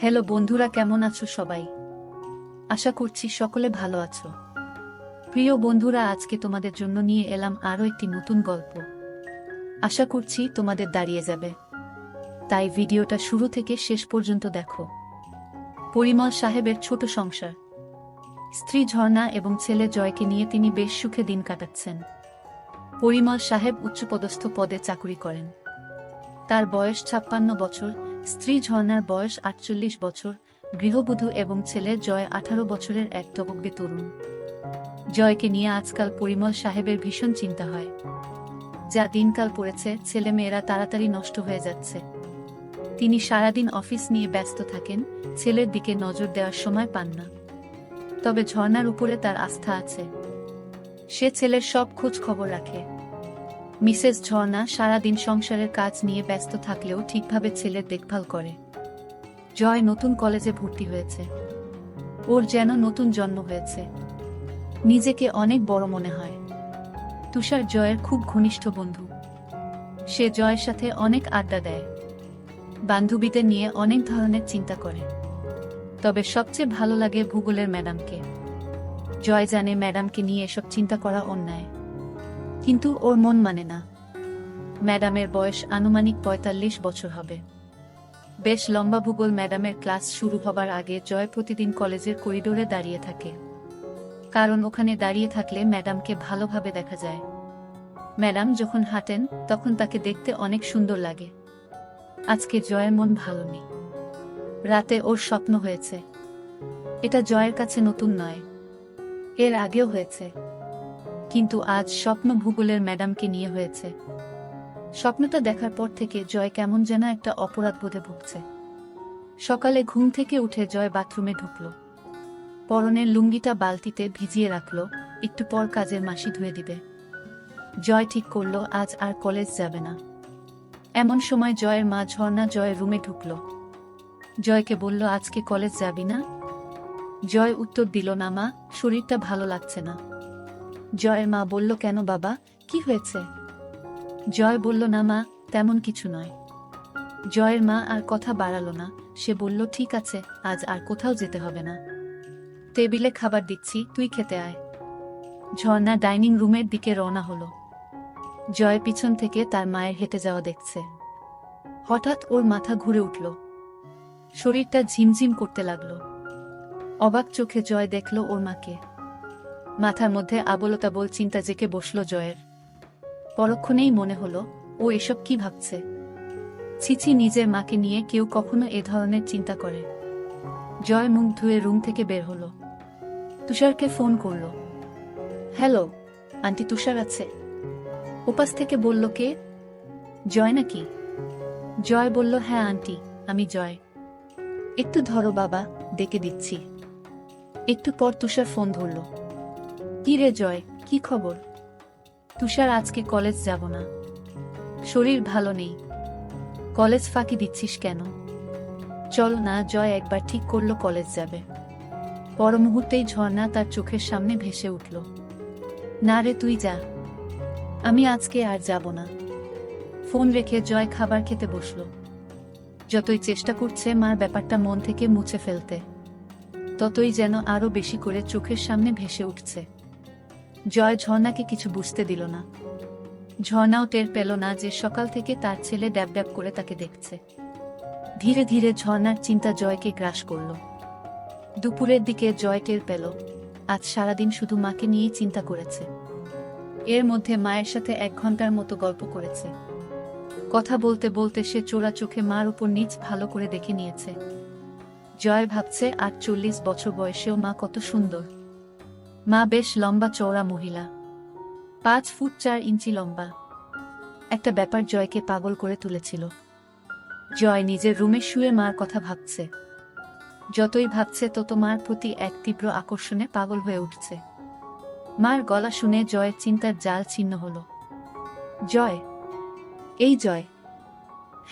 Hello বন্ধুরা, কেমন আছো সবাই? আশা করছি সকলে ভালো আছো। প্রিয় বন্ধুরা, আজকে তোমাদের জন্য নিয়ে এলাম আরও একটি নতুন গল্প। আশা করছি তোমাদের দাঁড়িয়ে যাবে, তাই ভিডিওটা শুরু থেকে শেষ পর্যন্ত দেখো। পরিমল সাহেবের ছোট সংসার। স্ত্রী ঝর্ণা এবং ছেলে জয়কে নিয়ে তিনি বেশ সুখে দিন কাটাচ্ছেন। পরিমল সাহেব উচ্চপদস্থ পদে চাকুরি করেন। তার বয়স 56 বছর, স্ত্রী ঝর্ণার বয়স 48 বছর, গৃহবধূ এবং ছেলে জয় 18 বছরের এক টবকবে তরুণ। জয়কে নিয়ে আজকাল পরিমল সাহেবের ভীষণ চিন্তা হয়। যা দিনকাল পড়েছে, ছেলেমেয়েরা তাড়াতাড়ি নষ্ট হয়ে যাচ্ছে। তিনি সারাদিন অফিস নিয়ে ব্যস্ত থাকেন, ছেলের দিকে নজর দেওয়ার সময় পান না। তবে ঝর্ণার উপরে তার আস্থা আছে। সে ছেলের সব খোঁজ খবর রাখে। মিসেস ঝর্ণা সারাদিন সংসারের কাজ নিয়ে ব্যস্ত থাকলেও ঠিকভাবে ছেলের দেখভাল করে। জয় নতুন কলেজে ভর্তি হয়েছে। ওর যেন নতুন জন্ম হয়েছে। নিজেকে অনেক বড় মনে হয়। তুষার জয়ের খুব ঘনিষ্ঠ বন্ধু। সে জয়ের সাথে অনেক আড্ডা দেয়, বান্ধবীদের নিয়ে অনেক ধরনের চিন্তা করে। তবে সবচেয়ে ভালো লাগে ভূগোলের ম্যাডামকে। জয় জানে ম্যাডামকে নিয়ে এসব চিন্তা করা অন্যায়, কিন্তু ওর মন মানে না। ম্যাডামের বয়স আনুমানিক 45 বছর হবে। বেশ লম্বা। ভূগোল ম্যাডামের ক্লাস শুরু হবার আগে জয় প্রতিদিন কলেজের করিডোরে দাঁড়িয়ে থাকে, কারণ ওখানে দাঁড়িয়ে থাকলে ম্যাডামকে ভালোভাবে দেখা যায়। ম্যাডাম যখন হাঁটেন তখন তাকে দেখতে অনেক সুন্দর লাগে। আজকে জয়ের মন ভালো নেই। রাতে ওর স্বপ্ন হয়েছে। এটা জয়ের কাছে নতুন নয়, এর আগেও হয়েছে, কিন্তু আজ স্বপ্ন ভূগোলের ম্যাডামকে নিয়ে হয়েছে। স্বপ্নটা দেখার পর থেকে জয় কেমন যেন একটা অপরাধবোধে ভুগছে। সকালে ঘুম থেকে উঠে জয় বাথরুমে ঢুকল। পরনের লুঙ্গিটা বালতিতে ভিজিয়ে রাখল, একটু পর কাজের মাসি ধুয়ে দিবে। জয় ঠিক করল আজ আর কলেজ যাবে না। এমন সময় জয়ের মা ঝর্ণা জয়ের রুমে ঢুকল। জয়কে বলল, আজকে কলেজ যাবি না? জয় উত্তর দিল, না মা, শরীরটা ভালো লাগছে না। জয়ের মা বলল, কেন বাবা, কি হয়েছে? জয় বলল, না মা, তেমন কিছু নয়। জয়ের মা আর কথা বাড়ালো না। সে বলল, ঠিক আছে, আজ আর কোথাও যেতে হবে না। টেবিলে খাবার দিচ্ছি, তুই খেতে আয়। ঝর্ণা ডাইনিং রুমের দিকে রওনা হলো। জয় পিছন থেকে তার মায়ের হেঁটে যাওয়া দেখছে। হঠাৎ ওর মাথা ঘুরে উঠল, শরীরটা ঝিমঝিম করতে লাগলো। অবাক চোখে জয় দেখল ওর মাকে। মাথার মধ্যে আবোলতাবোল চিন্তা জেঁকে বসল জয়ের। পরক্ষণেই মনে হলো, ও এসব কি ভাবছে? ছিছি, নিজের মাকে নিয়ে কেউ কখনো এ ধরনের চিন্তা করে? জয় মুখ ধুয়ে রুম থেকে বের হলো। তুষারকে ফোন করল। হ্যালো আন্টি, তুষার আছে? ওপাশ থেকে বলল, কে? জয় নাকি? জয় বলল, হ্যাঁ আন্টি, আমি জয়। একটু ধরো বাবা, ডেকে দিচ্ছি। একটু পর তুষার ফোন ধরল। কি রে জয়, কি খবর? তুষার, আজকে কলেজ যাব না, শরীর ভালো নেই। কলেজ ফাঁকি দিচ্ছিস কেন? চলো না। জয় একবার ঠিক করলো কলেজ যাবে। পর মুহূর্তেই ঝর্ণা তার চোখের সামনে ভেসে উঠল। না রে, তুই যা, আমি আজকে আর যাব না। ফোন রেখে জয় খাবার খেতে বসল। যতই চেষ্টা করছে মার ব্যাপারটা মন থেকে মুছে ফেলতে, ততই যেন আরো বেশি করে চোখের সামনে ভেসে উঠছে। জয় ঝর্ণাকে কিছু বুঝতে দিল না। ঝর্ণাও টের পেল না যে সকাল থেকে তার ছেলে ড্যাব ড্যাব করে তাকে দেখছে। ধীরে ধীরে ঝর্ণার চিন্তা জয়কে গ্রাস করল। দুপুরের দিকে জয় টের পেল আজ সারাদিন শুধু মাকে নিয়েই চিন্তা করেছে। এর মধ্যে মায়ের সাথে 1 ঘন্টার মতো গল্প করেছে। কথা বলতে বলতে সে চোরা চোখে মার উপর নিচ ভালো করে দেখে নিয়েছে। জয় ভাবছে, 48 বছর বয়সেও মা কত সুন্দর। মা বেশ লম্বা চওড়া মহিলা, 5 ফুট 4 ইঞ্চি লম্বা। একটা ব্যাপার জয়কে পাগল করে তুলেছিল। জয় নিজের রুমে শুয়ে মার কথা ভাবছে। যতই ভাবছে তত মার প্রতি এক তীব্র আকর্ষণে পাগল হয়ে উঠছে। মার গলা শুনে জয়ের চিন্তার জাল ছিন্ন হল। জয়, এই জয়।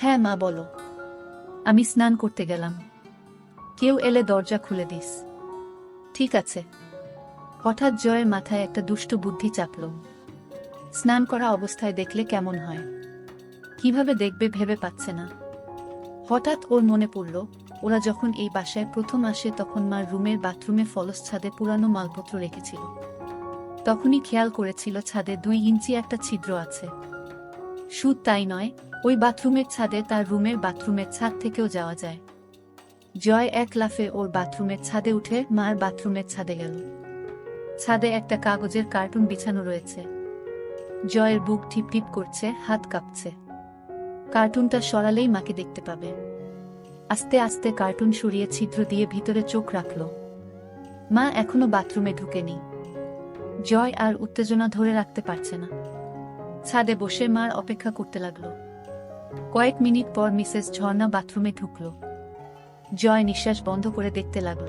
হ্যাঁ মা, বলো। আমি স্নান করতে গেলাম, কেউ এলে দরজা খুলে দিস। ঠিক আছে। হঠাৎ জয়ের মাথায় একটা দুষ্ট বুদ্ধি চাপল। স্নান করা অবস্থায় দেখলে কেমন হয়, কিভাবে দেখবে ভেবে পাচ্ছে না। হঠাৎ ওর মনে পড়ল, ওরা যখন এই বাসায় প্রথম আসে তখন মার রুমের বাথরুমে ফলস ছাদে পুরানো মালপত্র রেখেছিল। তখনই খেয়াল করেছিল ছাদে 2 ইঞ্চি একটা ছিদ্র আছে। শুধু তাই নয়, ওই বাথরুমের ছাদে তার রুমের বাথরুমের ছাদ থেকেও যাওয়া যায়। জয় এক লাফে ওর বাথরুমের ছাদে উঠে মার বাথরুমের ছাদে গেল। ছাদে একটা কাগজের কার্টুন বিছানো রয়েছে। জয়ের বুক টিপটিপ করছে, হাত কাঁপছে। কার্টুনটা সরালেই মাকে দেখতে পাবে। আস্তে আস্তে কার্টুন সরিয়ে ছিদ্র দিয়ে ভিতরে চোখ রাখল। মা এখনো বাথরুমে ঢুকেনি। জয় আর উত্তেজনা ধরে রাখতে পারছে না। ছাদে বসে মার অপেক্ষা করতে লাগল। কয়েক মিনিট পর মিসেস ঝর্ণা বাথরুমে ঢুকল। জয় নিঃশ্বাস বন্ধ করে দেখতে লাগল।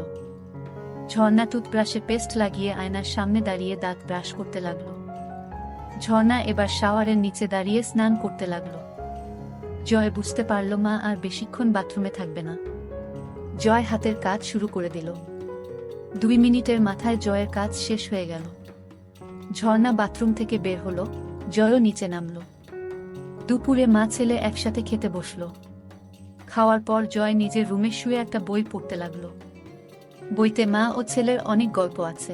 ঝর্ণা টুথব্রাশে পেস্ট লাগিয়ে আয়নার সামনে দাঁড়িয়ে দাঁত ব্রাশ করতে লাগল। ঝর্ণা এবার শাওয়ারের নিচে দাঁড়িয়ে স্নান করতে লাগল। জয় বুঝতে পারল মা আর বেশিক্ষণ বাথরুমে থাকবে না। জয় হাতের কাজ শুরু করে দিল। 2 মিনিটের মাথায় জয়ের কাজ শেষ হয়ে গেল। ঝর্ণা বাথরুম থেকে বের হলো, জয়ও নিচে নামল। দুপুরে মা ছেলে একসাথে খেতে বসল। খাওয়ার পর জয় নিজের রুমে শুয়ে একটা বই পড়তে লাগল। বইতে মা ও ছেলের অনেক গল্প আছে।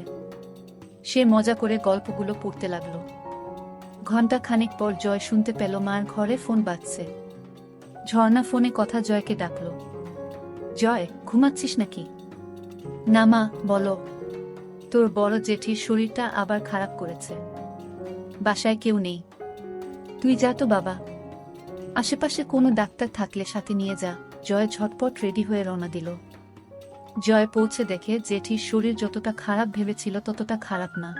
সে মজা করে গল্পগুলো পড়তে লাগল। ঘণ্টা খানেক পর জয় শুনতে পেল মার ঘরে ফোন বাজছে। ঝর্ণা ফোনে কথা জয়কে ডাকল। জয়, ঘুমাচ্ছিস নাকি? না মা, বলো। তোর বড় জেঠির শরীরটা আবার খারাপ করেছে। বাসায় কেউ নেই। তুই যা তো বাবা। আশেপাশে কোনো ডাক্তার থাকলে সাথে নিয়ে যা। জয় ঝটপট রেডি হয়ে রওনা দিল। জয় পৌঁছে দেখে জেঠির শরীর যতটা খারাপ ভেবেছিল ততটা খারাপ না।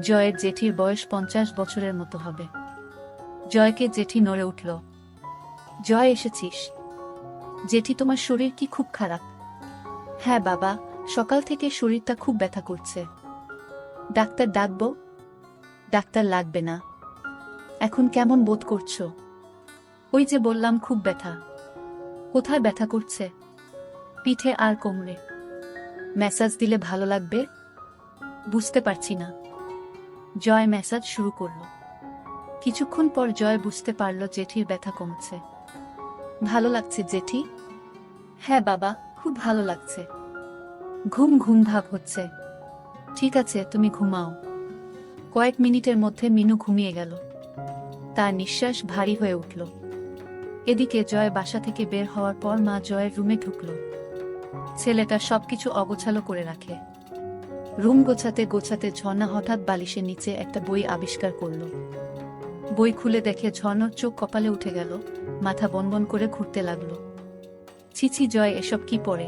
জয়ের জেঠির বয়স 50 বছরের মতো হবে। জয়কে জেঠি নড়ে উঠল। জয়, এসেছিস? জেঠি, তোমার শরীর কি খুব খারাপ? হ্যাঁ বাবা, সকাল থেকে শরীরটা খুব ব্যথা করছে। ডাক্তার ডাকবো? ডাক্তার লাগবে না। এখন কেমন বোধ করছো? ওই যে বললাম, খুব ব্যথা। কোথায় ব্যথা করছে? পিঠে আর কোমরে। ম্যাসাজ দিলে ভালো লাগবে? বুঝতে পারছি না। জয় ম্যাসাজ শুরু করল। কিছুক্ষণ পর জয় বুঝতে পারল জেঠির ব্যথা কমছে। ভালো লাগছে জেঠি? হ্যাঁ বাবা, খুব ভালো লাগছে। ঘুম ঘুম ভাব হচ্ছে। ঠিক আছে, তুমি ঘুমাও। কয়েক মিনিটের মধ্যে মিনু ঘুমিয়ে গেল। তার নিঃশ্বাস ভারী হয়ে উঠল। এদিকে জয় বাসা থেকে বের হওয়ার পর মা জয়ের রুমে ঢুকল। ছেলেটা সবকিছু অগোছালো করে রাখে। রুম গোছাতে গোছাতে ঝর্ণা হঠাৎ বালিশের নিচে একটা বই আবিষ্কার করল। বই খুলে দেখে ঝর্ণার চোখ কপালে উঠে গেল, মাথা বনবন করে ঘুরতে লাগলো। ছিছি জয়, এসব কি পড়ে?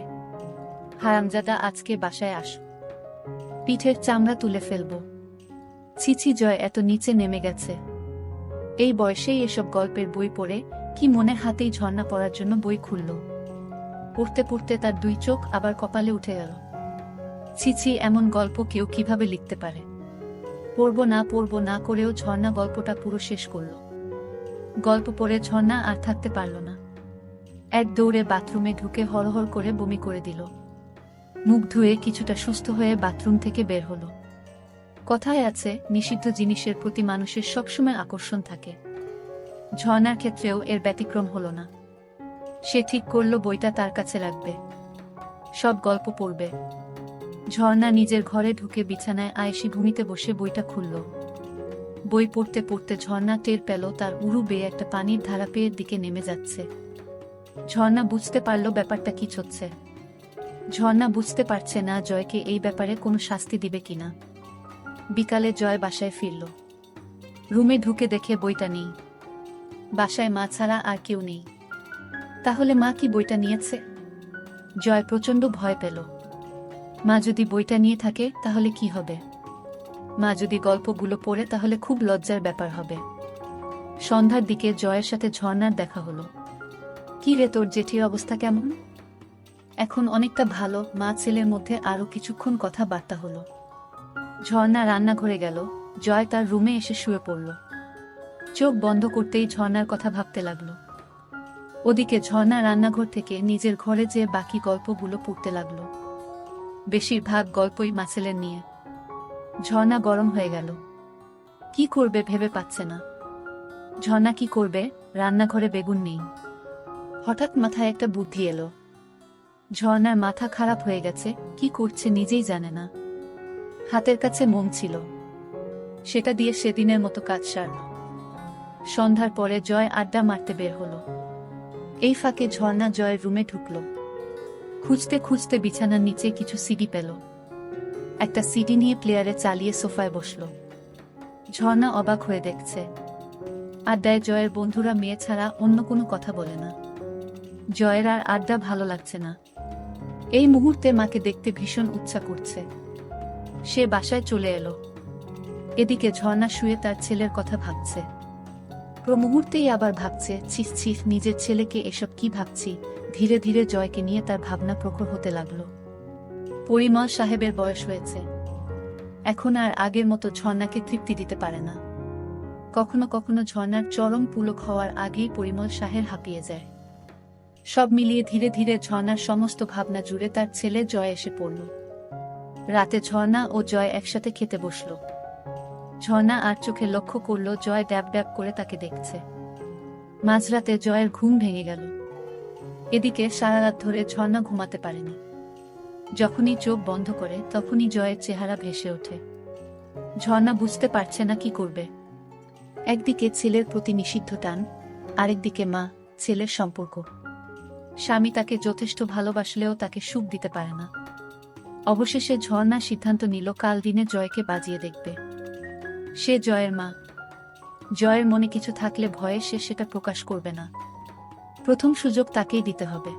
হারামজাদা, আজকে বাসায় আস। পিঠের চামড়া তুলে ফেলব। ছিছি জয় এত নিচে নেমে গেছে। এই বয়সেই এসব গল্পের বই পড়ে? কি মনে? হাতেই ঝর্ণা পড়ার জন্য বই খুলল। পড়তে পড়তে তার 2 চোখ আবার কপালে উঠে গেল। ছিছি, এমন গল্প কেউ কিভাবে লিখতে পারে? পড়ব না করেও ঝর্ণা গল্পটা পুরো শেষ করল। গল্প পড়ে ঝর্ণা আর থাকতে পারল না। এক দৌড়ে বাথরুমে ঢুকে হড়হড় করে বমি করে দিল। মুখ ধুয়ে কিছুটা সুস্থ হয়ে বাথরুম থেকে বের হলো। কথায় আছে, নিষিদ্ধ জিনিসের প্রতি মানুষের সবসময় আকর্ষণ থাকে। ঝর্ণার ক্ষেত্রেও এর ব্যতিক্রম হলো না। সে ঠিক করল বইটা তার কাছে রাখবে। সব গল্প পড়বে। ঝর্ণা নিজের ঘরে ঢুকে বিছানায় আয়েশি ভূমিতে বসে বইটা খুলল। বই পড়তে পড়তে ঝর্ণা টের পেল তার উরু বেয়ে একটা পানির ধারা পেয়ের দিকে নেমে যাচ্ছে। ঝর্ণা বুঝতে পারল ব্যাপারটা কি হচ্ছে। ঝর্ণা বুঝতে পারছে না জয়কে এই ব্যাপারে কোনো শাস্তি দিবে কিনা। বিকালে জয় বাসায় ফিরল। রুমে ঢুকে দেখে বইটা নেই। বাসায় মা ছাড়া আর কেউ নেই। তাহলে মা কি বইটা নিয়েছে? জয় প্রচণ্ড ভয় পেল। মা যদি বইটা নিয়ে থাকে তাহলে কি হবে? মা যদি গল্পগুলো পড়ে তাহলে খুব লজ্জার ব্যাপার হবে। সন্ধ্যার দিকে জয়ের সাথে ঝর্ণার দেখা হলো। কি রে, তোর জেঠির অবস্থা কেমন? এখন অনেকটা ভালো। মা ছেলের মধ্যে আরো কিছুক্ষণ কথাবার্তা হলো। ঝর্ণা রান্নাঘরে গেল। জয় তার রুমে এসে শুয়ে পড়ল। চোখ বন্ধ করতেই ঝর্ণার কথা ভাবতে লাগল। ওদিকে ঝর্ণা রান্নাঘর থেকে নিজের ঘরে যেয়ে বাকি গল্পগুলো পড়তে লাগল। বেশিরভাগ গল্পই মাছেলের নিয়ে। ঝর্ণা গরম হয়ে গেল। কি করবে ভেবে পাচ্ছে না। ঝর্ণা কি করবে? রান্নাঘরে বেগুন নেই। হঠাৎ মাথায় একটা বুদ্ধি এলো। ঝর্ণার মাথা খারাপ হয়ে গেছে, কি করছে নিজেই জানে না। হাতের কাছে মোম ছিল, সেটা দিয়ে সেদিনের মতো কাজ সারল। সন্ধ্যার পরে জয় আড্ডা মারতে বের হলো। এই ফাঁকে ঝর্ণা জয়ের রুমে ঢুকল। খুঁজতে খুঁজতে বিছানার নিচে কিছু সিডি পেল। একটা সিডি নিয়ে প্লেয়ারে চালিয়ে সোফায় বসল। ঝর্ণা অবাক হয়ে দেখছে, আড্ডায় জয়ের বন্ধুরা মেয়ে ছাড়া অন্য কোনো কথা বলে না। জয়ের আর আড্ডা ভালো লাগছে না। এই মুহূর্তে মাকে দেখতে ভীষণ ইচ্ছা করছে। সে বাসায় চলে এলো। এদিকে ঝর্ণা শুয়ে তার ছেলের কথা ভাবছে। মুহূর্তেই আবার ভাবছে, ছিস ছিস, নিজের ছেলেকে এসব কি ভাবছি। ধীরে ধীরে জয়কে নিয়ে তার ভাবনা প্রখর হতে লাগলো। পরিমল সাহেবের বয়স হয়েছে, এখন আর আগের মতো ঝর্ণাকে তৃপ্তি দিতে পারে না। কখনো কখনো ঝর্ণার চরম পুলক হওয়ার আগেই পরিমল সাহেব হাঁপিয়ে যায়। সব মিলিয়ে ধীরে ধীরে ঝর্ণার সমস্ত ভাবনা জুড়ে তার ছেলে জয় এসে পড়ল। রাতে ঝর্ণা ও জয় একসাথে খেতে বসল। ঝর্ণা আর চোখে লক্ষ্য করল জয় ড্যাব ড্যাব করে তাকে দেখছে। মাঝরাতে জয়ের ঘুম ভেঙে গেল। এদিকে সারা রাত ধরে ঝর্ণা ঘুমাতে পারেনি। যখনই চোখ বন্ধ করে তখনই জয়ের চেহারা ভেসে ওঠে। ঝর্ণা বুঝতে পারছে না কি করবে। একদিকে ছেলের প্রতি নিষিদ্ধ টান, আরেকদিকে মা ছেলের সম্পর্ক। স্বামী তাকে যথেষ্ট ভালোবাসলেও তাকে সুখ দিতে পারে না। অবশেষে ঝর্ণা সিদ্ধান্ত নিল কাল দিনে জয়কে বাজিয়ে দেখবে। সে জয়ের মা। জয়ের মনে কিছু থাকলে ভয়ে সে সেটা প্রকাশ করবে না। প্রথম সুযোগ তাকেই দিতে হবে।